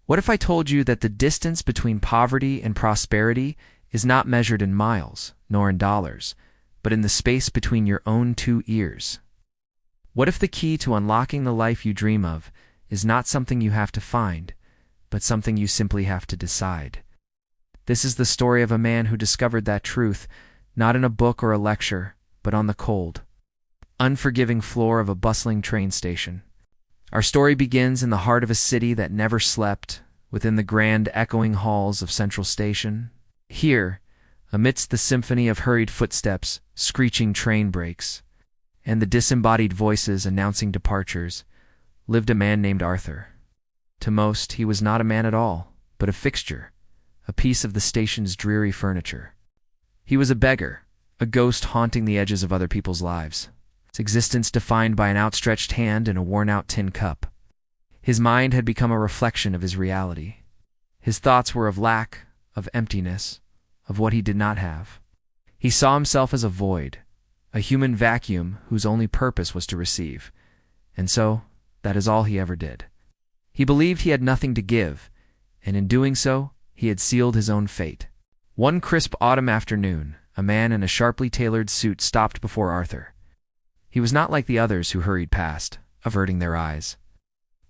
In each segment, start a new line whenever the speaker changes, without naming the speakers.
What if I told you that the distance between poverty and prosperity is not measured in miles, nor in dollars, but in the space between your own two ears? What if the key to unlocking the life you dream of is not something you have to find, but something you simply have to decide? This is the story of a man who discovered that truth, not in a book or a lecture, but on the cold, unforgiving floor of a bustling train station. Our story begins in the heart of a city that never slept, within the grand echoing halls of Central Station. Here, amidst the symphony of hurried footsteps, screeching train brakes, and the disembodied voices announcing departures, lived a man named Arthur. To most, he was not a man at all, but a fixture, a piece of the station's dreary furniture. He was a beggar, a ghost haunting the edges of other people's lives, his existence defined by an outstretched hand and a worn-out tin cup. His mind had become a reflection of his reality. His thoughts were of lack, of emptiness, of what he did not have. He saw himself as a void, a human vacuum whose only purpose was to receive, and so that is all he ever did. He believed he had nothing to give, and in doing so, he had sealed his own fate. One crisp autumn afternoon, a man in a sharply tailored suit stopped before Arthur. He was not like the others who hurried past, averting their eyes.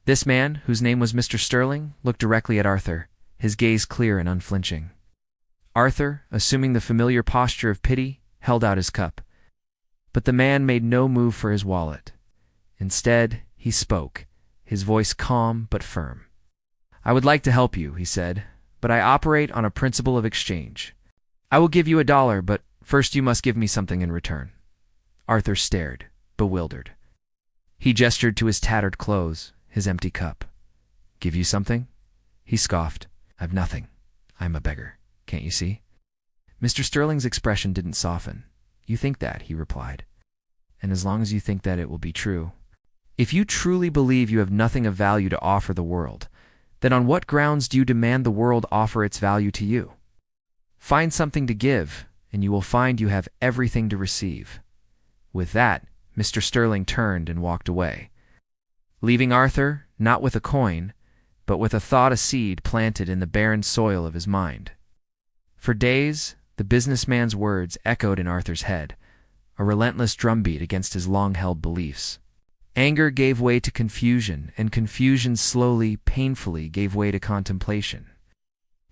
This man, whose name was Mr. Sterling, looked directly at Arthur, his gaze clear and unflinching. Arthur, assuming the familiar posture of pity, held out his cup. But the man made no move for his wallet. Instead, he spoke, his voice calm but firm. "I would like to help you," he said, "but I operate on a principle of exchange. I will give you $1, but first you must give me something in return." Arthur stared, bewildered. He gestured to his tattered clothes, his empty cup. "Give you something?" He scoffed. "I've nothing. I'm a beggar. Can't you see?" Mr. Sterling's expression didn't soften. "You think that," he replied. "And as long as you think that, it will be true. If you truly believe you have nothing of value to offer the world, then on what grounds do you demand the world offer its value to you? Find something to give, and you will find you have everything to receive." With that, Mr. Sterling turned and walked away, leaving Arthur not with a coin, but with a thought, a seed planted in the barren soil of his mind. For days, the businessman's words echoed in Arthur's head, a relentless drumbeat against his long-held beliefs. Anger gave way to confusion, and confusion slowly, painfully gave way to contemplation.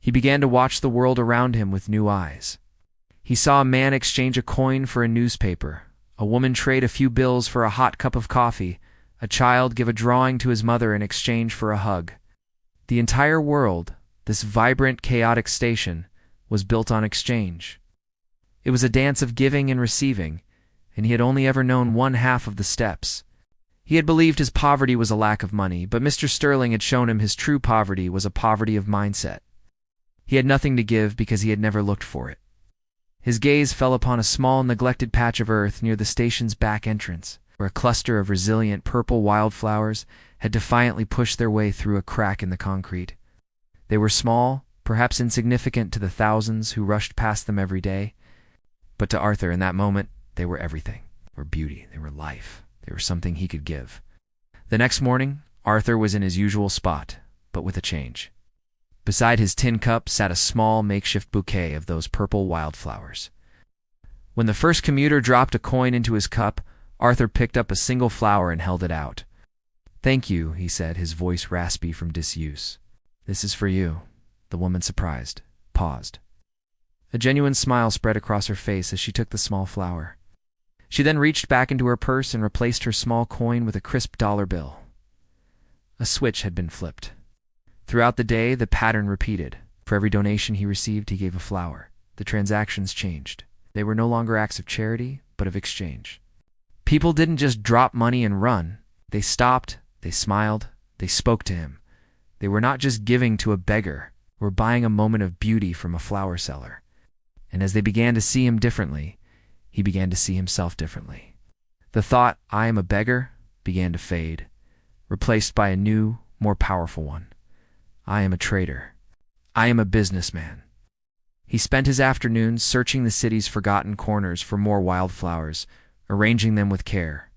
He began to watch the world around him with new eyes. He saw a man exchange a coin for a newspaper, a woman trade a few bills for a hot cup of coffee, a child give a drawing to his mother in exchange for a hug. The entire world, this vibrant, chaotic station, was built on exchange. It was a dance of giving and receiving, and he had only ever known one half of the steps. He had believed his poverty was a lack of money, but Mr. Sterling had shown him his true poverty was a poverty of mindset. He had nothing to give because he had never looked for it. His gaze fell upon a small, neglected patch of earth near the station's back entrance, where a cluster of resilient purple wildflowers had defiantly pushed their way through a crack in the concrete. They were small, perhaps insignificant to the thousands who rushed past them every day, but to Arthur in that moment, they were everything. They were beauty, they were life, they were something he could give. The next morning, Arthur was in his usual spot, but with a change. Beside his tin cup sat a small makeshift bouquet of those purple wildflowers. When the first commuter dropped a coin into his cup, Arthur picked up a single flower and held it out. "Thank you," he said, his voice raspy from disuse. "This is for you." The woman, surprised, paused. A genuine smile spread across her face as she took the small flower. She then reached back into her purse and replaced her small coin with a crisp dollar bill. A switch had been flipped. Throughout the day, the pattern repeated. For every donation he received, he gave a flower. The transactions changed. They were no longer acts of charity, but of exchange. People didn't just drop money and run. They stopped, they smiled, they spoke to him. They were not just giving to a beggar, or buying a moment of beauty from a flower seller. And as they began to see him differently, he began to see himself differently. The thought, "I am a beggar," began to fade, replaced by a new, more powerful one. "I am a trader. I am a businessman." He spent his afternoons searching the city's forgotten corners for more wildflowers, arranging them with care.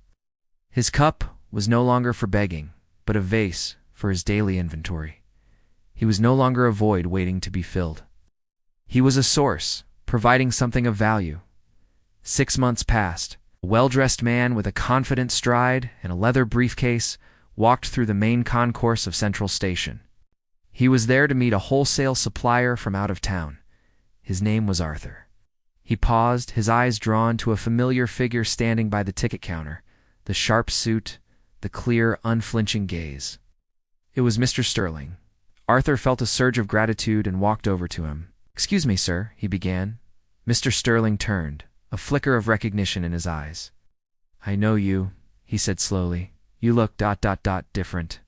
His cup was no longer for begging, but a vase for his daily inventory. He was no longer a void waiting to be filled. He was a source, providing something of value. 6 months passed. A well-dressed man with a confident stride and a leather briefcase walked through the main concourse of Central Station. He was there to meet a wholesale supplier from out of town. His name was Arthur. He paused, his eyes drawn to a familiar figure standing by the ticket counter, the sharp suit, the clear, unflinching gaze. It was Mr. Sterling. Arthur felt a surge of gratitude and walked over to him. "Excuse me, sir," he began. Mr. Sterling turned, a flicker of recognition in his eyes. "I know you," he said slowly. "You look ... different."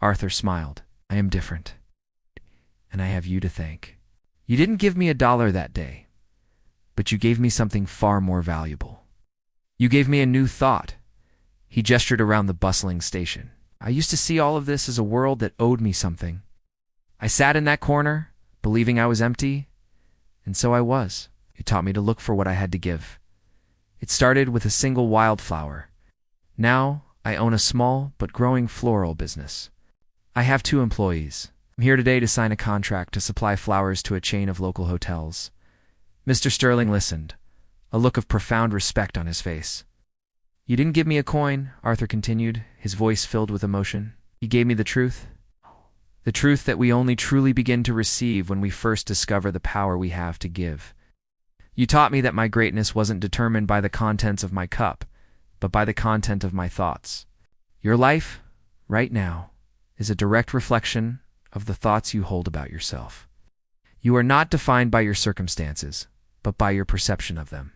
Arthur smiled. "I am different. And I have you to thank. You didn't give me $1 that day, but you gave me something far more valuable. You gave me a new thought." He gestured around the bustling station. "I used to see all of this as a world that owed me something. I sat in that corner, believing I was empty, and so I was. It taught me to look for what I had to give. It started with a single wildflower. Now I own a small but growing floral business. I have 2 employees. I'm here today to sign a contract to supply flowers to a chain of local hotels." Mr. Sterling listened, a look of profound respect on his face. "You didn't give me a coin," Arthur continued, his voice filled with emotion. "You gave me the truth. The truth that we only truly begin to receive when we first discover the power we have to give. You taught me that my greatness wasn't determined by the contents of my cup, but by the content of my thoughts. Your life, right now, is a direct reflection of the thoughts you hold about yourself. You are not defined by your circumstances, but by your perception of them.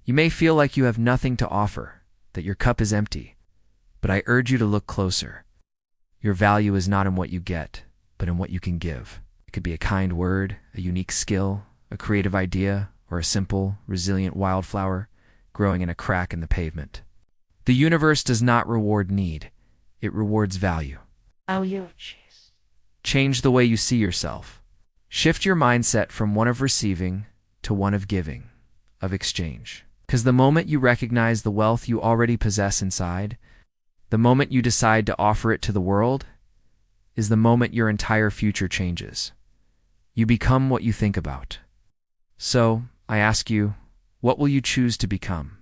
You may feel like you have nothing to offer, that your cup is empty, but I urge you to look closer. Your value is not in what you get, but in what you can give. It could be a kind word, a unique skill, a creative idea, or a simple, resilient wildflower growing in a crack in the pavement. The universe does not reward need. It rewards value. Change the way you see yourself. Shift your mindset from one of receiving to one of giving, of exchange. Because the moment you recognize the wealth you already possess inside, the moment you decide to offer it to the world, is the moment your entire future changes. You become what you think about. So, I ask you, what will you choose to become?